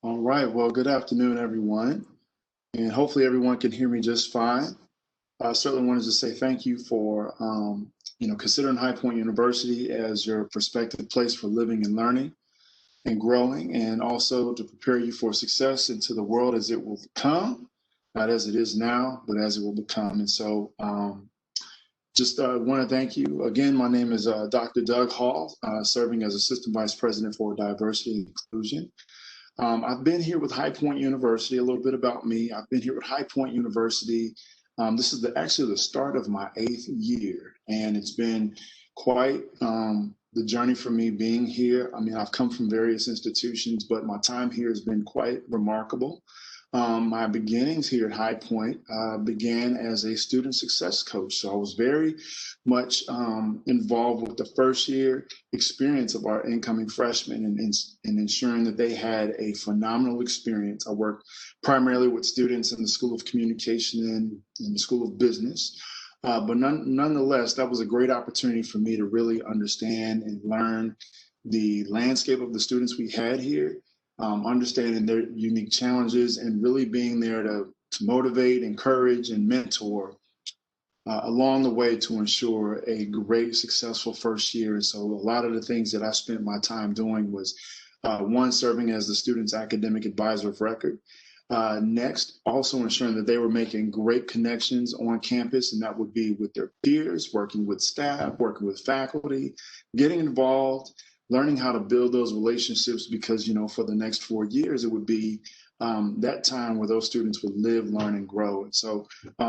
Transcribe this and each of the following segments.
All right. Well, good afternoon, everyone. And hopefully everyone can hear me just fine. I certainly wanted to say thank you for, considering High Point University as your prospective place for living and learning and growing, and also to prepare you for success into the world as it will become, not as it is now, but as it will become. And so just want to thank you. Again, my name is Dr. Doug Hall, serving as Assistant Vice President for Diversity and Inclusion. I've been here with High Point University. A little bit about me. I've been here with High Point University. This is actually the start of my 8th year, and it's been quite the journey for me being here. I mean, I've come from various institutions, but my time here has been quite remarkable. My beginnings here at High Point began as a student success coach. So I was very much involved with the first year experience of our incoming freshmen and ensuring that they had a phenomenal experience. I worked primarily with students in the School of Communication and in the School of Business. But nonetheless, that was a great opportunity for me to really understand and learn the landscape of the students we had here. Understanding their unique challenges and really being there to motivate, encourage, and mentor along the way to ensure a great, successful first year. And so a lot of the things that I spent my time doing was one, serving as the student's academic advisor of record. Next, also ensuring that they were making great connections on campus, and that would be with their peers, working with staff, working with faculty, getting involved, learning how to build those relationships because, for the next 4 years, it would be that time where those students would live, learn, and grow. And so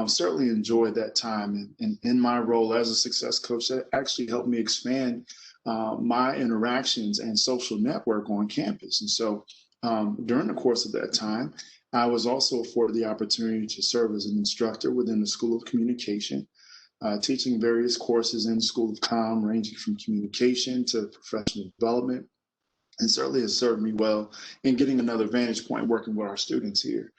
certainly enjoyed that time. And in my role as a success coach, that actually helped me expand my interactions and social network on campus. And so during the course of that time, I was also afforded the opportunity to serve as an instructor within the School of Communication, teaching various courses in the School of Com, ranging from communication to professional development, and certainly has served me well in getting another vantage point working with our students here.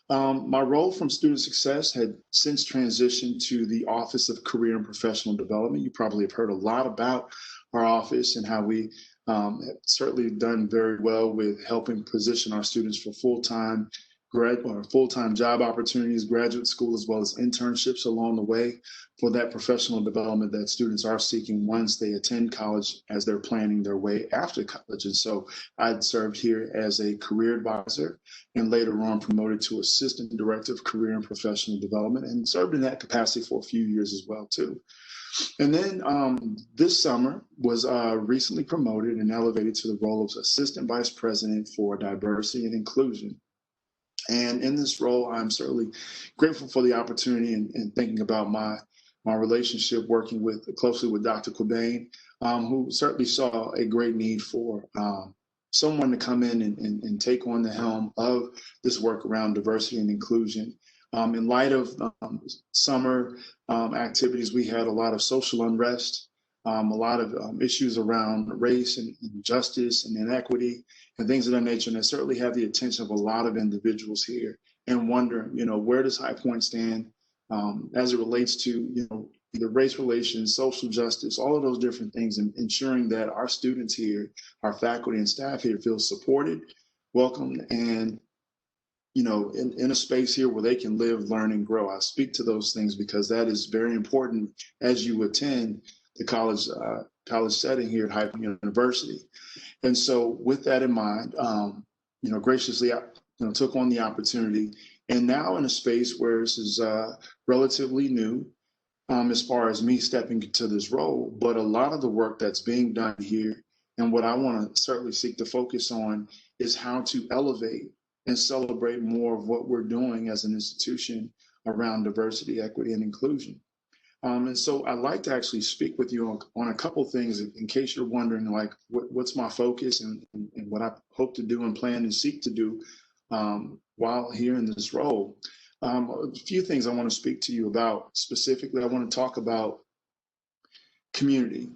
My role from student success had since transitioned to the Office of Career and Professional Development. You probably have heard a lot about our office and how we have certainly done very well with helping position our students for full-time job opportunities, graduate school, as well as internships along the way for that professional development that students are seeking once they attend college as they're planning their way after college. And so I'd served here as a career advisor and later on promoted to Assistant Director of Career and Professional Development and served in that capacity for a few years as well too. And then this summer was recently promoted and elevated to the role of Assistant Vice President for Diversity and Inclusion. And in this role, I'm certainly grateful for the opportunity and thinking about my relationship working closely with Dr. Cobain, who certainly saw a great need for someone to come in and take on the helm of this work around diversity and inclusion. In light of summer activities, we had a lot of social unrest, a lot of issues around race and justice and inequity and things of that nature. And they certainly have the attention of a lot of individuals here and wondering, where does High Point stand as it relates to, either race relations, social justice, all of those different things, and ensuring that our students here, our faculty and staff here feel supported, welcomed, and in a space here where they can live, learn, and grow. I speak to those things because that is very important as you attend the college setting here at High Point University. And so with that in mind, graciously, I took on the opportunity, and now in a space where this is relatively new as far as me stepping into this role, but a lot of the work that's being done here and what I want to certainly seek to focus on is how to elevate and celebrate more of what we're doing as an institution around diversity, equity, and inclusion. And so I'd like to actually speak with you on a couple things in case you're wondering, like, what's my focus and what I hope to do and plan and seek to do while here in this role. A few things I want to speak to you about. Specifically, I want to talk about community.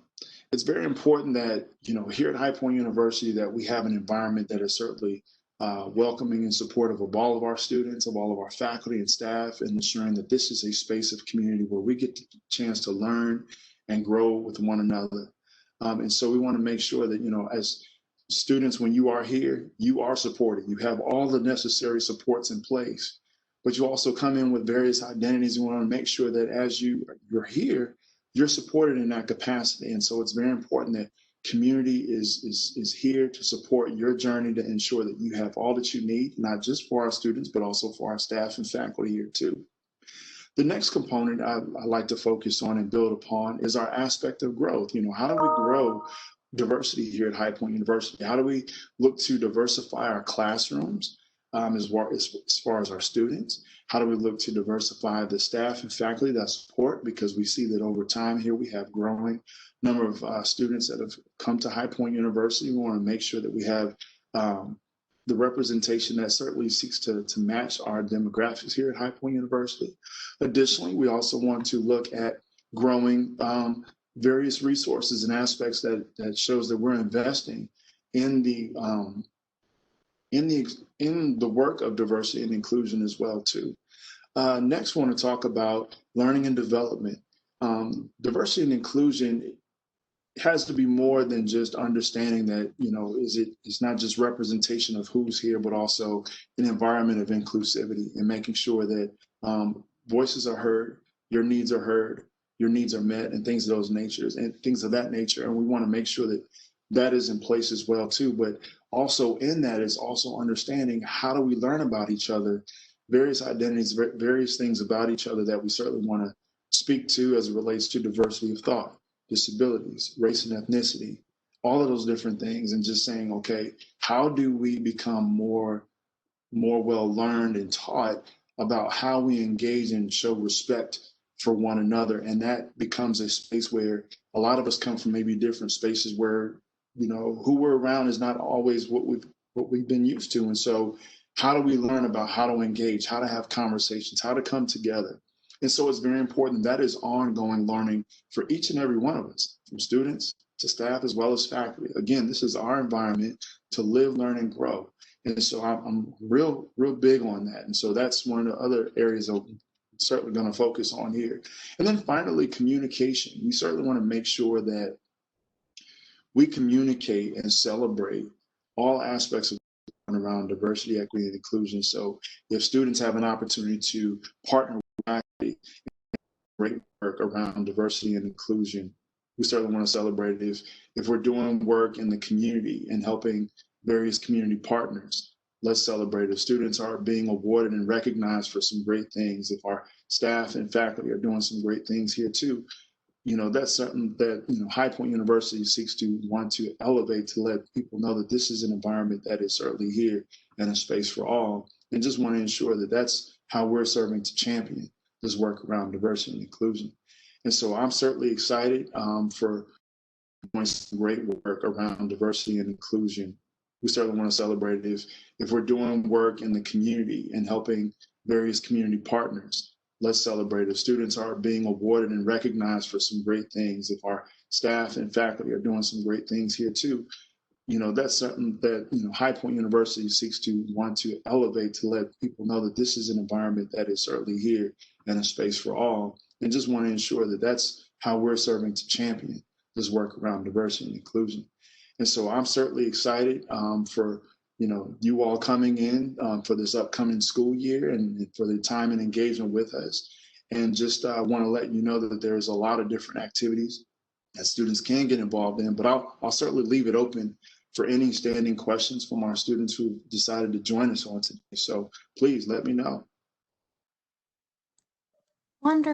It's very important that, here at High Point University that we have an environment that is certainly welcoming and supportive of all of our students, of all of our faculty and staff, and ensuring that this is a space of community where we get the chance to learn and grow with one another. And so we want to make sure that, as students, when you are here, you are supported. You have all the necessary supports in place, but you also come in with various identities. You want to make sure that as you're here, you're supported in that capacity. And so it's very important that community is here to support your journey, to ensure that you have all that you need, not just for our students, but also for our staff and faculty here too. The next component I like to focus on and build upon is our aspect of growth. How do we grow diversity here at High Point University? How do we look to diversify our classrooms as far as our students? How do we look to diversify the staff and faculty that support? Because we see that over time here we have growing number of students that have come to High Point University. We want to make sure that we have the representation that certainly seeks to match our demographics here at High Point University. Additionally, we also want to look at growing various resources and aspects that shows that we're investing in the work of diversity and inclusion as well too. Next, I want to talk about learning and development. Diversity and inclusion has to be more than just understanding that, it's not just representation of who's here, but also an environment of inclusivity and making sure that voices are heard, your needs are heard, your needs are met, and things of that nature. And we want to make sure that that is in place as well too. But also in that is also understanding, how do we learn about each other, various identities, various things about each other that we certainly want to speak to as it relates to diversity of thought, disabilities, race and ethnicity, all of those different things, and just saying, okay, how do we become more well learned and taught about how we engage and show respect for one another? And that becomes a space where a lot of us come from maybe different spaces where, who we're around is not always what we've been used to. And so how do we learn about how to engage, how to have conversations, how to come together? And so it's very important. That is ongoing learning for each and every one of us, from students to staff as well as faculty. Again, this is our environment to live, learn, and grow. And so I'm real big on that. And so that's one of the other areas I'm certainly going to focus on here. And then finally, communication. We certainly want to make sure that we communicate and celebrate all aspects of around diversity, equity, and inclusion. So if students have an opportunity to partner with faculty, great work around diversity and inclusion, we certainly want to celebrate it. If we're doing work in the community and helping various community partners, let's celebrate. If students are being awarded and recognized for some great things, if our staff and faculty are doing some great things here too, that's something that, High Point University seeks to want to elevate, to let people know that this is an environment that is certainly here and a space for all, and just want to ensure that that's how we're serving to champion this work around diversity and inclusion. And so I'm certainly excited for doing some great work around diversity and inclusion. We certainly want to celebrate it. If we're doing work in the community and helping various community partners, let's celebrate. If students are being awarded and recognized for some great things, if our staff and faculty are doing some great things here too, that's something that, High Point University seeks to want to elevate, to let people know that this is an environment that is certainly here and a space for all, and just want to ensure that that's how we're serving to champion this work around diversity and inclusion. And so I'm certainly excited for you all coming in for this upcoming school year and for the time and engagement with us. And just want to let you know that there's a lot of different activities that students can get involved in, but I'll certainly leave it open for any standing questions from our students who decided to join us on today. So please let me know. Wonderful.